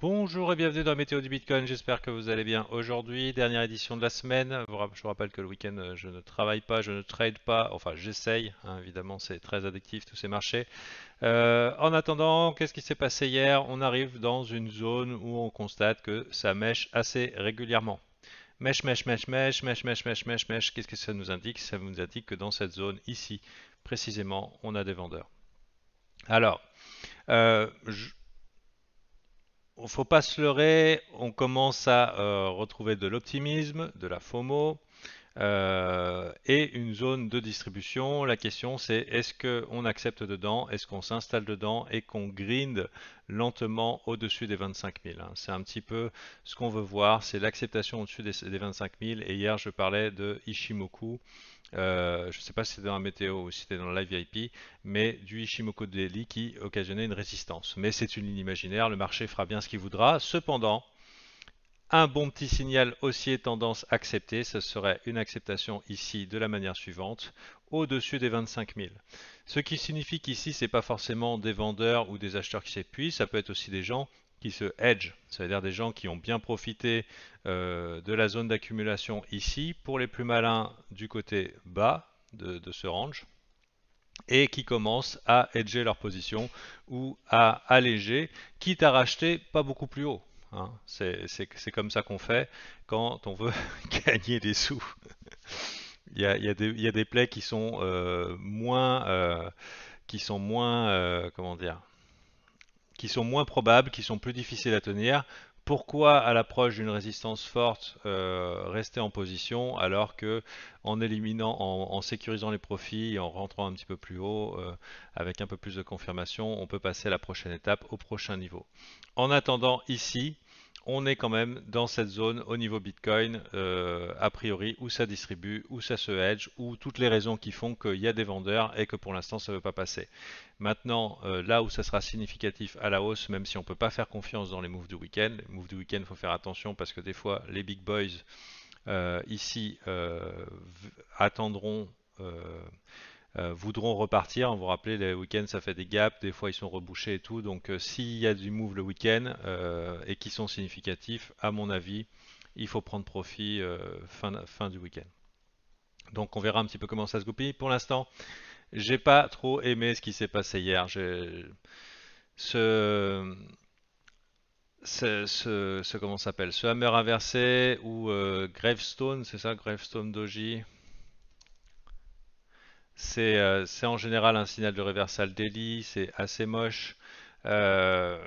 Bonjour et bienvenue dans la météo du Bitcoin, j'espère que vous allez bien. Aujourd'hui, dernière édition de la semaine. Je vous rappelle que le week-end, je ne travaille pas, je ne trade pas, enfin j'essaye, hein, évidemment c'est très addictif tous ces marchés. En attendant, qu'est-ce qui s'est passé hier? On arrive dans une zone où on constate que ça mèche assez régulièrement. Mèche, mèche, mèche, mèche, mèche, mèche, mèche, mèche, mèche. Qu'est-ce que ça nous indique? Ça nous indique que dans cette zone ici, précisément, on a des vendeurs. Alors, je ne faut pas se leurrer, on commence à retrouver de l'optimisme, de la FOMO et une zone de distribution. La question c'est est-ce qu'on accepte dedans, est-ce qu'on s'installe dedans et qu'on grind lentement au-dessus des 25 000. Hein. C'est un petit peu ce qu'on veut voir, c'est l'acceptation au-dessus des 25 000. Et hier je parlais de Ishimoku. Je ne sais pas si c'était dans la météo ou si c'était dans le live VIP, mais du Ishimoku Daily qui occasionnait une résistance. Mais c'est une ligne imaginaire, le marché fera bien ce qu'il voudra. Cependant, un bon petit signal haussier tendance acceptée, ce serait une acceptation ici de la manière suivante, au-dessus des 25 000. Ce qui signifie qu'ici, ce n'est pas forcément des vendeurs ou des acheteurs qui s'épuisent, ça peut être aussi des gens qui se hedge, c'est-à-dire des gens qui ont bien profité de la zone d'accumulation ici, pour les plus malins du côté bas de ce range, et qui commencent à hedger leur position ou à alléger, quitte à racheter pas beaucoup plus haut. Hein. C'est comme ça qu'on fait quand on veut gagner des sous. Il y a des plays qui sont moins, comment dire, qui sont moins probables, qui sont plus difficiles à tenir. Pourquoi à l'approche d'une résistance forte rester en position alors que en éliminant, en sécurisant les profits et en rentrant un petit peu plus haut avec un peu plus de confirmation, on peut passer à la prochaine étape, au prochain niveau. En attendant, ici, on est quand même dans cette zone au niveau Bitcoin, a priori, où ça distribue, où ça se hedge, où toutes les raisons qui font qu'il y a des vendeurs et que pour l'instant ça ne veut pas passer. Maintenant, là où ça sera significatif à la hausse, même si on ne peut pas faire confiance dans les moves du week-end, les moves du week-end, il faut faire attention parce que des fois, les big boys ici attendront, voudront repartir. Vous vous rappelez, les week-ends, ça fait des gaps, des fois ils sont rebouchés et tout. Donc, s'il y a du move le week-end et qui sont significatifs, à mon avis, il faut prendre profit fin du week-end. Donc, on verra un petit peu comment ça se goupille. Pour l'instant, j'ai pas trop aimé ce qui s'est passé hier. Ce, comment ça s'appelle? Ce hammer inversé ou Gravestone, c'est ça, Gravestone Doji. C'est en général un signal de reversal daily, c'est assez moche. Euh,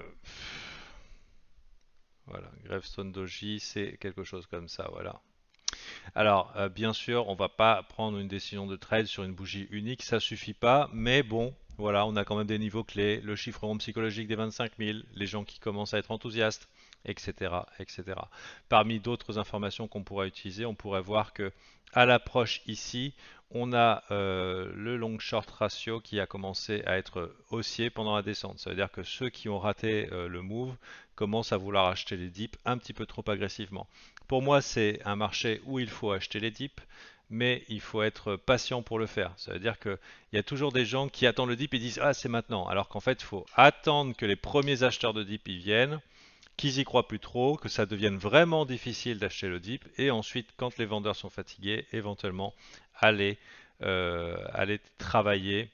voilà, Gravestone Doji, c'est quelque chose comme ça, voilà. Alors, bien sûr, on va pas prendre une décision de trade sur une bougie unique, ça suffit pas, mais bon, voilà, on a quand même des niveaux clés, le chiffre psychologique des 25 000, les gens qui commencent à être enthousiastes, etc., etc. Parmi d'autres informations qu'on pourrait utiliser, on pourrait voir que à l'approche ici, on a le long short ratio qui a commencé à être haussier pendant la descente. Ça veut dire que ceux qui ont raté le move commencent à vouloir acheter les dips un petit peu trop agressivement. Pour moi, c'est un marché où il faut acheter les dips, mais il faut être patient pour le faire. Ça veut dire qu'il y a toujours des gens qui attendent le dip et disent ah c'est maintenant, alors qu'en fait il faut attendre que les premiers acheteurs de dip y viennent, qu'ils y croient plus trop, que ça devienne vraiment difficile d'acheter le dip, et ensuite quand les vendeurs sont fatigués, éventuellement aller travailler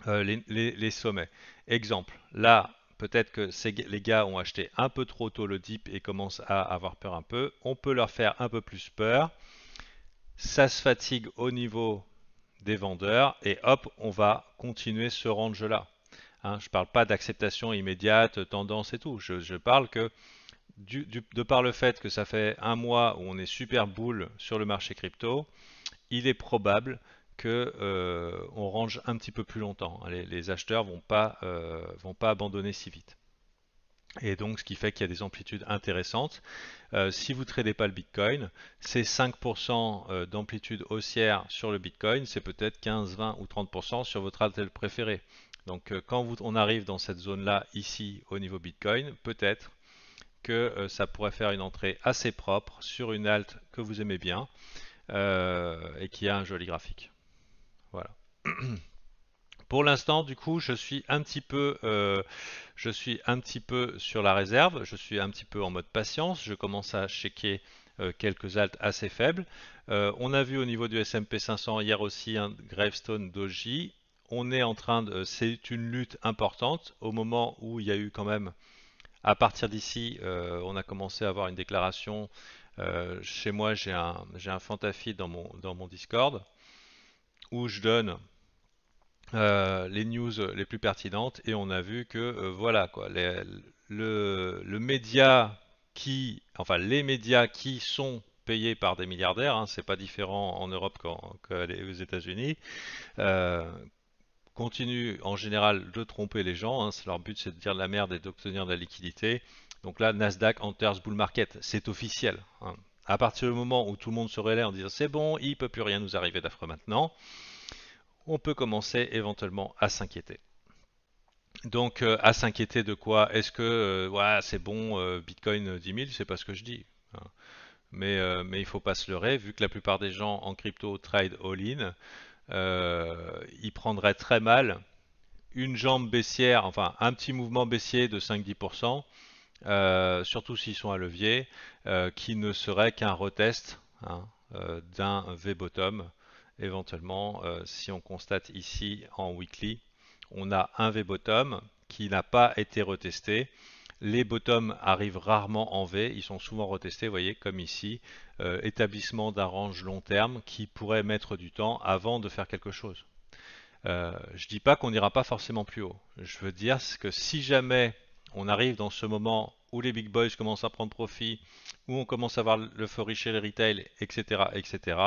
les sommets. Exemple, là, peut-être que les gars ont acheté un peu trop tôt le dip et commencent à avoir peur un peu. On peut leur faire un peu plus peur. Ça se fatigue au niveau des vendeurs et hop, on va continuer ce range-là. Hein, je ne parle pas d'acceptation immédiate, tendance et tout. Je parle que de par le fait que ça fait un mois où on est super bull sur le marché crypto, il est probable que on range un petit peu plus longtemps. Les acheteurs vont pas abandonner si vite. Et donc, ce qui fait qu'il y a des amplitudes intéressantes. Si vous ne tradez pas le Bitcoin, c'est 5% d'amplitude haussière sur le Bitcoin, c'est peut-être 15, 20 ou 30% sur votre altel préféré. Donc, on arrive dans cette zone-là, ici, au niveau Bitcoin, peut-être que ça pourrait faire une entrée assez propre sur une alt que vous aimez bien et qui a un joli graphique. Voilà. Pour l'instant, du coup, je suis un petit peu sur la réserve, je suis un petit peu en mode patience, je commence à checker quelques alts assez faibles. On a vu au niveau du S&P 500 hier aussi un Gravestone Doji. On est en train de, c'est une lutte importante au moment où il y a eu quand même, à partir d'ici, on a commencé à avoir une déclaration. Chez moi, j'ai un Fantafeed dans mon Discord où je donne les news les plus pertinentes et on a vu que voilà quoi, le média enfin les médias qui sont payés par des milliardaires, hein, c'est pas différent en Europe qu'aux États-Unis, euh, continuent en général de tromper les gens. Hein, leur but c'est de dire de la merde et d'obtenir de la liquidité. Donc là, Nasdaq enters bull market, c'est officiel. Hein. À partir du moment où tout le monde se relaie en disant c'est bon, il peut plus rien nous arriver d'affreux maintenant, on peut commencer éventuellement à s'inquiéter. Donc, à s'inquiéter de quoi? Est-ce que ouais, c'est bon, Bitcoin 10 000, c'est pas ce que je dis. Hein. Mais il faut pas se leurrer, vu que la plupart des gens en crypto trade all-in, ils prendraient très mal une jambe baissière, enfin un petit mouvement baissier de 5-10%, surtout s'ils sont à levier, qui ne serait qu'un retest, hein, d'un V-bottom. Éventuellement, si on constate ici en weekly, on a un V-bottom qui n'a pas été retesté. Les bottoms arrivent rarement en V, ils sont souvent retestés, vous voyez, comme ici, établissement d'un range long terme qui pourrait mettre du temps avant de faire quelque chose. Je dis pas qu'on n'ira pas forcément plus haut. Je veux dire que si jamais on arrive dans ce moment où les big boys commencent à prendre profit, où on commence à voir l'euphorie chez les retail, etc., etc.,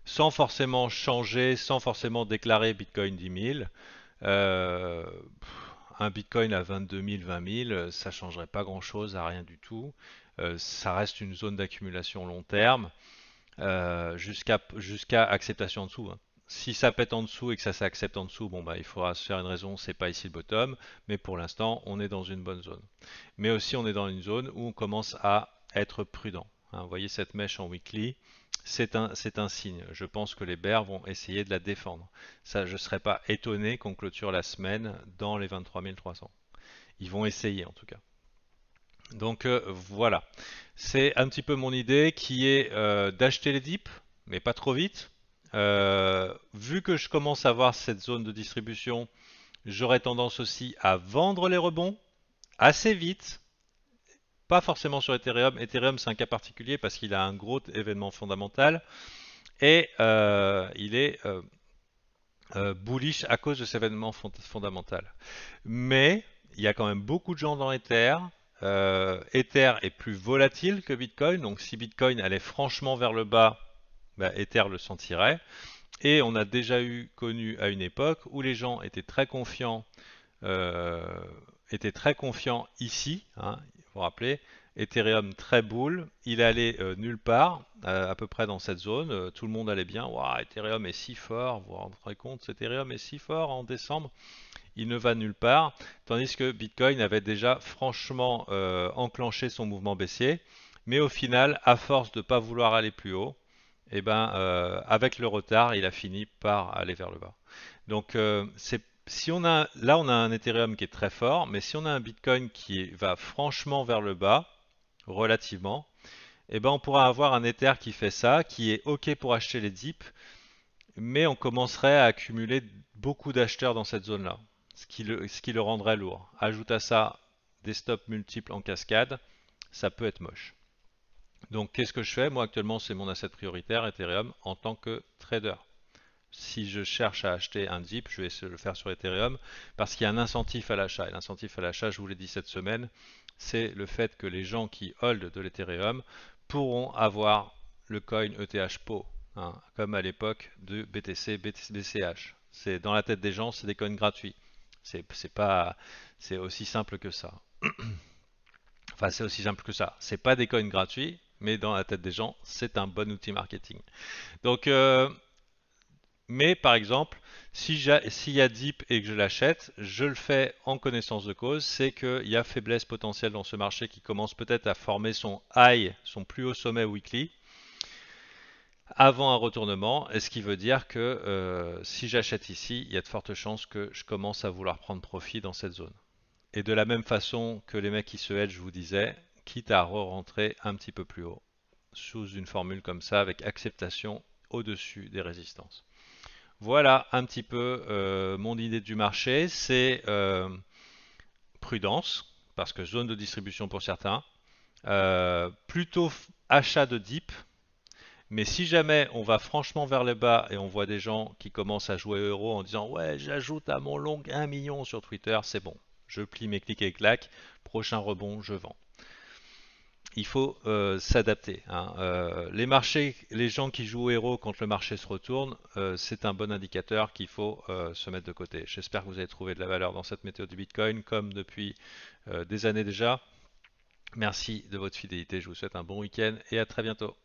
sans forcément changer, sans forcément déclarer Bitcoin 10 000, euh, un Bitcoin à 22 000, 20 000, ça changerait pas grand-chose à rien du tout. Ça reste une zone d'accumulation long terme jusqu'à acceptation en dessous. Hein. Si ça pète en dessous et que ça s'accepte en dessous, bon bah il faudra se faire une raison, c'est pas ici le bottom, mais pour l'instant on est dans une bonne zone. Mais aussi on est dans une zone où on commence à être prudent. Hein, vous voyez cette mèche en weekly, c'est un signe. Je pense que les bears vont essayer de la défendre. Ça, je ne serais pas étonné qu'on clôture la semaine dans les 23 300. Ils vont essayer en tout cas. Donc voilà, c'est un petit peu mon idée qui est d'acheter les dips, mais pas trop vite. Vu que je commence à voir cette zone de distribution, j'aurais tendance aussi à vendre les rebonds assez vite. Pas forcément sur Ethereum. Ethereum, c'est un cas particulier parce qu'il a un gros événement fondamental et il est bullish à cause de cet événement fondamental. Mais il y a quand même beaucoup de gens dans Ether. Ether est plus volatile que Bitcoin, donc si Bitcoin allait franchement vers le bas, bah, Ether le sentirait. Et on a déjà connu à une époque où les gens euh, étaient très confiants ici. Hein, il faut rappeler, Ethereum très bull, il allait nulle part, à peu près dans cette zone. Tout le monde allait bien. Wow, Ethereum est si fort, vous vous rendez compte, Ethereum est si fort en décembre, il ne va nulle part. Tandis que Bitcoin avait déjà franchement enclenché son mouvement baissier, mais au final, à force de ne pas vouloir aller plus haut, et ben, avec le retard, il a fini par aller vers le bas. Donc, si on a, là, on a un Ethereum qui est très fort, mais si on a un Bitcoin qui va franchement vers le bas, relativement, et ben, on pourra avoir un Ether qui fait ça, qui est OK pour acheter les dips, mais on commencerait à accumuler beaucoup d'acheteurs dans cette zone-là, ce qui le rendrait lourd. Ajoute à ça des stops multiples en cascade, ça peut être moche. Donc qu'est-ce que je fais? Moi actuellement c'est mon asset prioritaire Ethereum en tant que trader. Si je cherche à acheter un dip, je vais le faire sur Ethereum parce qu'il y a un incentif à l'achat. Et l'incentif à l'achat, je vous l'ai dit cette semaine, c'est le fait que les gens qui hold de l'Ethereum pourront avoir le coin ETH-PO, hein, comme à l'époque de BTC, BCH. C'est dans la tête des gens, c'est des coins gratuits. C'est aussi simple que ça. Enfin, c'est aussi simple que ça. C'est pas des coins gratuits, mais dans la tête des gens, c'est un bon outil marketing. Donc, mais par exemple, s'il y a dip et que je l'achète, je le fais en connaissance de cause, c'est qu'il y a faiblesse potentielle dans ce marché qui commence peut-être à former son high, son plus haut sommet weekly, avant un retournement, et ce qui veut dire que si j'achète ici, il y a de fortes chances que je commence à vouloir prendre profit dans cette zone. Et de la même façon que les mecs qui se hedge, je vous disais, quitte à re-rentrer un petit peu plus haut, sous une formule comme ça, avec acceptation au-dessus des résistances. Voilà un petit peu mon idée du marché, c'est prudence, parce que zone de distribution pour certains, plutôt achat de dip, mais si jamais on va franchement vers le bas et on voit des gens qui commencent à jouer euro en disant ouais j'ajoute à mon long 1 million sur Twitter, c'est bon, je plie mes clics et claques, prochain rebond, je vends. Il faut s'adapter, hein. Les marchés, les gens qui jouent au héros quand le marché se retourne, c'est un bon indicateur qu'il faut se mettre de côté. J'espère que vous avez trouvé de la valeur dans cette méthode du Bitcoin, comme depuis des années déjà. Merci de votre fidélité, je vous souhaite un bon week-end et à très bientôt.